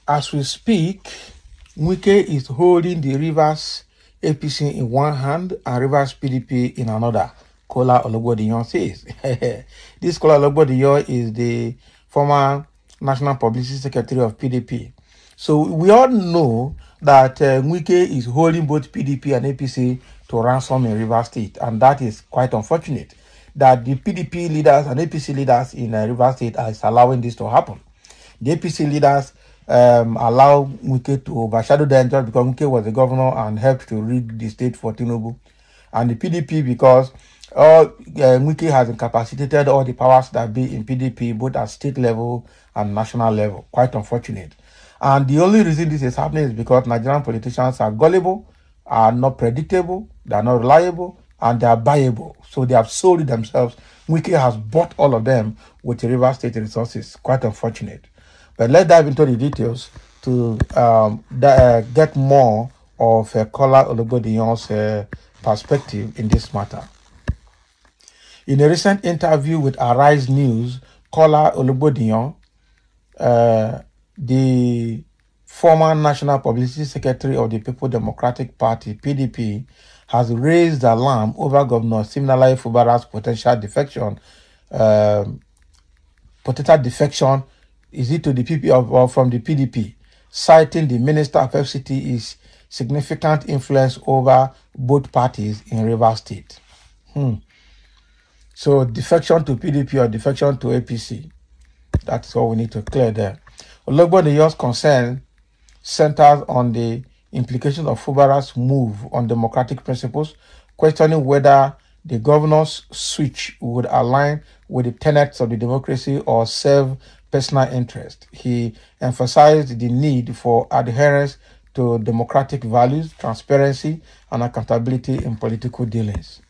As we speak, Wike is holding the Rivers APC in one hand and Rivers PDP in another, Kola Ologbodiyan says. This Kola Ologbodiyan is the former National Publicity Secretary of PDP. So we all know that Wike is holding both PDP and APC to ransom in Rivers State, and that is quite unfortunate that the PDP leaders and APC leaders in Rivers State are allowing this to happen. The APC leaders allow Wike to overshadow them just because Wike was the governor and helped to rig the state for Tinubu. And the PDP because Wike has incapacitated all the powers that be in PDP, both at state level and national level. Quite unfortunate. And the only reason this is happening is because Nigerian politicians are gullible, are not predictable, they are not reliable, and they are buyable. So they have sold themselves. Wike has bought all of them with River State resources. Quite unfortunate. But let's dive into the details to get more of Kola Ologbodiyan's perspective in this matter. In a recent interview with Arise News, Kola Ologbodiyan, the former National Publicity Secretary of the People Democratic Party, PDP, has raised alarm over Governor Siminalayi Fubara's potential defection is it to the PP or from the PDP, citing the Minister of FCT is significant influence over both parties in Rivers State. So defection to PDP or defection to APC, that's all we need to clear there. Ologbodiyan's concern centers on the implications of Fubara's move on democratic principles, questioning whether the governor's switch would align with the tenets of the democracy or serve personal interest. He emphasized the need for adherence to democratic values, transparency, and accountability in political dealings.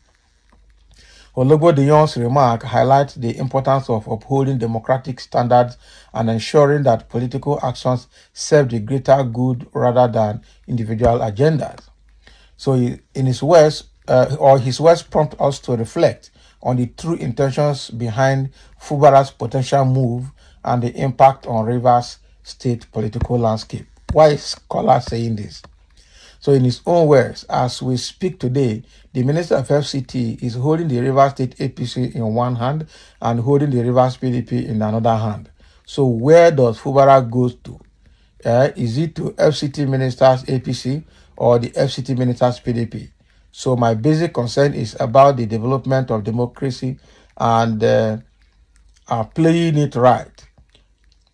Ologbodiyan's remark highlights the importance of upholding democratic standards and ensuring that political actions serve the greater good rather than individual agendas. So in his words, his words prompt us to reflect on the true intentions behind Fubara's potential move and the impact on Rivers State political landscape. Why is Scholar saying this? So in his own words, as we speak today, the Minister of FCT is holding the Rivers State APC in one hand and holding the Rivers PDP in another hand. So where does Fubara go to? Is it to FCT Minister's APC or the FCT Minister's PDP? So my basic concern is about the development of democracy and playing it right.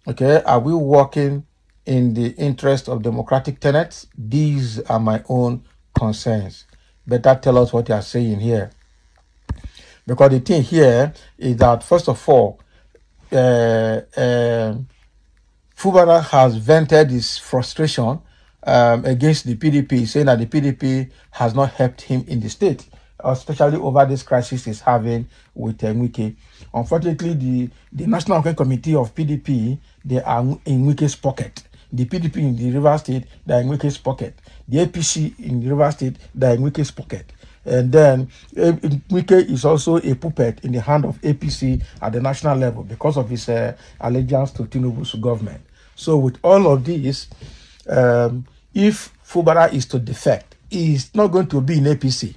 Okay, are we working in the interest of democratic tenets? These are my own concerns. Better tell us what you are saying here. Because the thing here is that, first of all, Fubara has vented his frustration against the PDP, saying that the PDP has not helped him in the state, especially over this crisis he's having with Wike. Unfortunately, the National Working Committee of PDP, they are in Wike's pocket. The PDP in the River State, they are in Wike's pocket. The APC in the River State, they are in Wike's pocket. And then Wike is also a puppet in the hand of APC at the national level because of his allegiance to Tinubu's government. So with all of this, if Fubara is to defect, he is not going to be in APC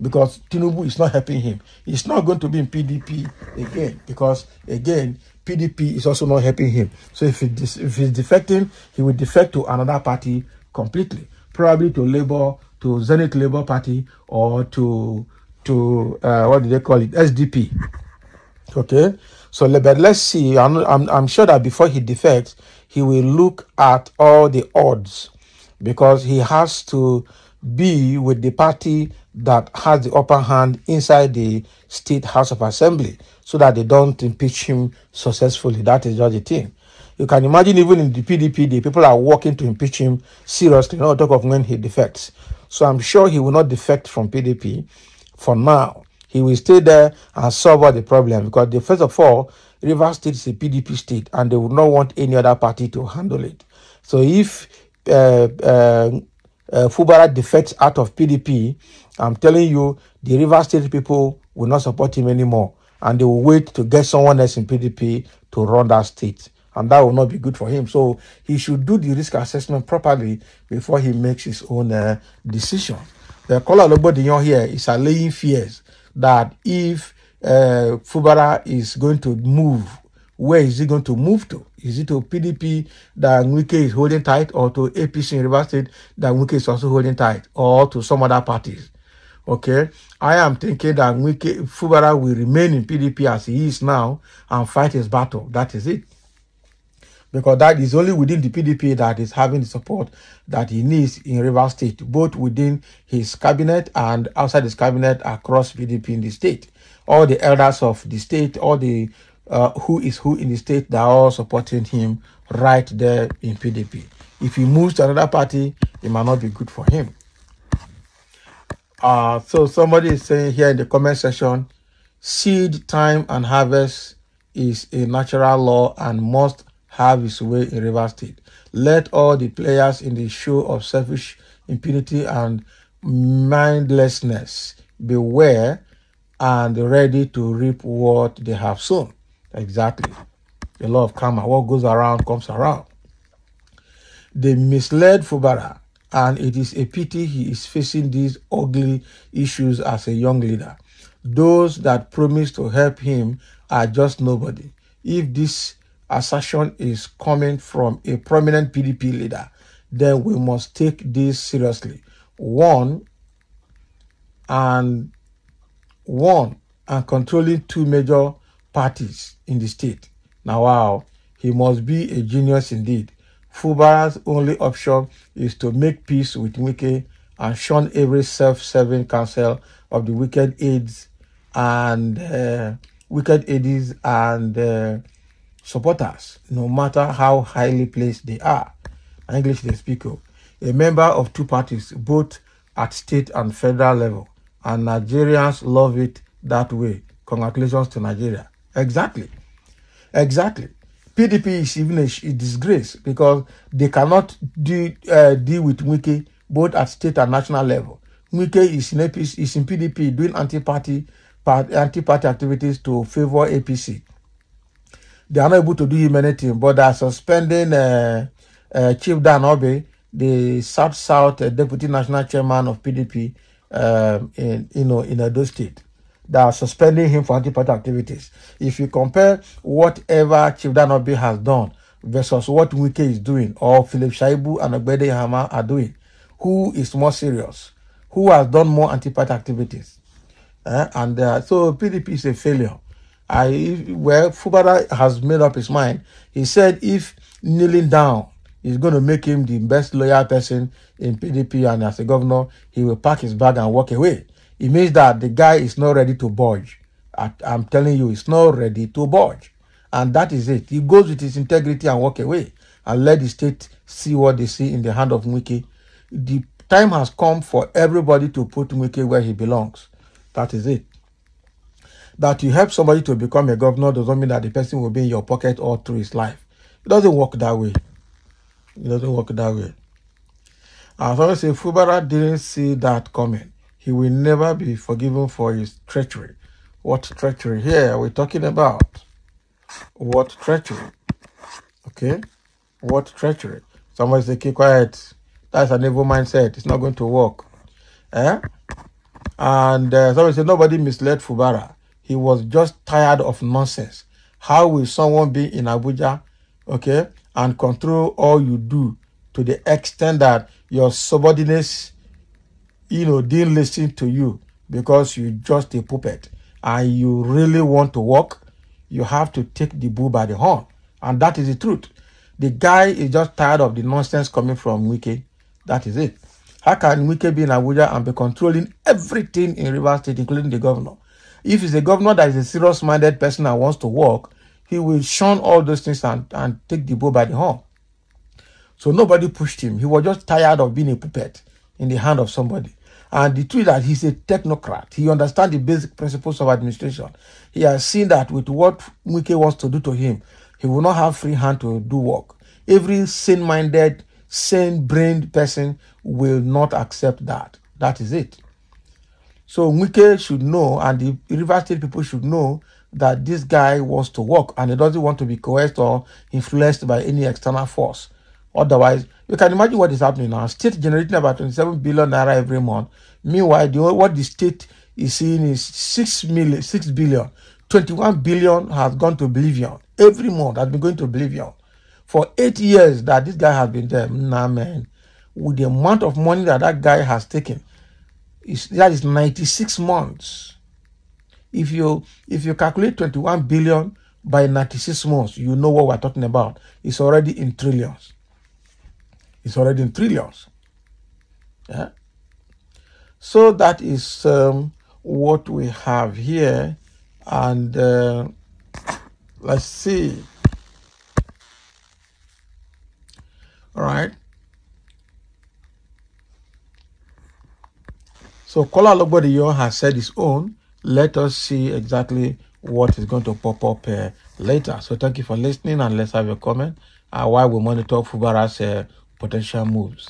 because Tinubu is not helping him. He's not going to be in PDP again because, again, PDP is also not helping him. So if he's defecting, he will defect to another party completely, probably to Labour, to Zenith Labour Party, or to what do they call it, SDP. Okay, so but let's see. I'm sure that before he defects, he will look at all the odds because he has to be with the party that has the upper hand inside the State House of Assembly so that they don't impeach him successfully. That is just the thing. You can imagine even in the PDP, the people are working to impeach him seriously, not talk of when he defects. So I'm sure he will not defect from PDP for now. He will stay there and solve all the problem because, first of all, Rivers State is a PDP state and they would not want any other party to handle it. So if Fubara defects out of PDP, I'm telling you, the Rivers State people will not support him anymore. And they will wait to get someone else in PDP to run that state. and that will not be good for him. So he should do the risk assessment properly before he makes his own decision. The caller Ologbodiyan here is allaying fears that if Fubara is going to move, where is he going to move to? Is it to PDP that Wike is holding tight, or to APC in Rivers State that Wike is also holding tight, or to some other parties? Okay, I am thinking that Fubara will remain in PDP as he is now and fight his battle. That is it. Because that is only within the PDP that is having the support that he needs in Rivers State, both within his cabinet and outside his cabinet across PDP in the state. All the elders of the state, all the who is who in the state, they are all supporting him right there in PDP. If he moves to another party, it might not be good for him. So somebody is saying here in the comment section, seed time and harvest is a natural law and must have its way in Rivers State. Let all the players in the show of selfish impunity and mindlessness beware and ready to reap what they have sown. Exactly. The law of karma. What goes around comes around. They misled Fubara, and it is a pity he is facing these ugly issues as a young leader. Those that promise to help him are just nobody. If this assertion is coming from a prominent PDP leader, then we must take this seriously. One, and controlling two major parties in the state. Now, wow, he must be a genius indeed. Fubara's only option is to make peace with Wike and shun every self-serving counsel of the wicked aides and supporters, no matter how highly placed they are. English they speak of. A member of two parties, both at state and federal level, and Nigerians love it that way. Congratulations to Nigeria. Exactly. PDP is even a disgrace because they cannot deal with Wike both at state and national level. Wike is in PDP doing anti-party activities to favor APC. They are not able to do him anything, but they are suspending Chief Dan Obe, the South Deputy National Chairman of PDP in Edo State. They are suspending him for anti-party activities. If you compare whatever Chief Dan Obe has done versus what Wike is doing, or Philip Shaibu and Ologbodiyan are doing, who is more serious? Who has done more anti-party activities? So PDP is a failure. Fubara has made up his mind. He said if kneeling down is going to make him the best loyal person in PDP and as a governor, he will pack his bag and walk away. It means that the guy is not ready to budge. I'm telling you, he's not ready to budge. And that is it. He goes with his integrity and walk away and let the state see what they see in the hand of Wike. The time has come for everybody to put Wike where he belongs. That is it. That you help somebody to become a governor doesn't mean that the person will be in your pocket all through his life. It doesn't work that way. It doesn't work that way. As I say, Fubara didn't see that coming. He will never be forgiven for his treachery. What treachery here are we talking about? What treachery? Okay? What treachery? Somebody say, keep quiet. That's an evil mindset. It's not going to work. And somebody said, nobody misled Fubara. He was just tired of nonsense. How will someone be in Abuja, okay, and control all you do to the extent that your subordinates, didn't listen to you because you're just a puppet and you really want to work? You have to take the bull by the horn. And that is the truth. The guy is just tired of the nonsense coming from Wike. That is it. How can Wike be in Abuja and be controlling everything in Rivers State, including the governor? If he's a governor that is a serious-minded person and wants to work, he will shun all those things and take the bull by the horn. So nobody pushed him. He was just tired of being a puppet in the hand of somebody. And the truth is that he's a technocrat. He understands the basic principles of administration. He has seen that with what Wike wants to do to him, he will not have free hand to do work. Every sane-minded, sane-brained person will not accept that. That is it. So Wike should know, and the River State people should know, that this guy wants to work and he doesn't want to be coerced or influenced by any external force. Otherwise, you can imagine what is happening now. State generating about 27 billion naira every month. Meanwhile, what the state is seeing is 6 billion. 21 billion has gone to oblivion. Every month has been going to oblivion. For 8 years that this guy has been there. Nah, man. With the amount of money that guy has taken, that is 96 months. If you calculate 21 billion by 96 months, you know what we're talking about. It's already in trillions. It's already in trillions. Yeah. So that is what we have here. And let's see. All right. So Kola Ologbodiyan has said his own. Let us see exactly what is going to pop up later. So thank you for listening, and let's have a comment while we monitor Fubara's potential moves.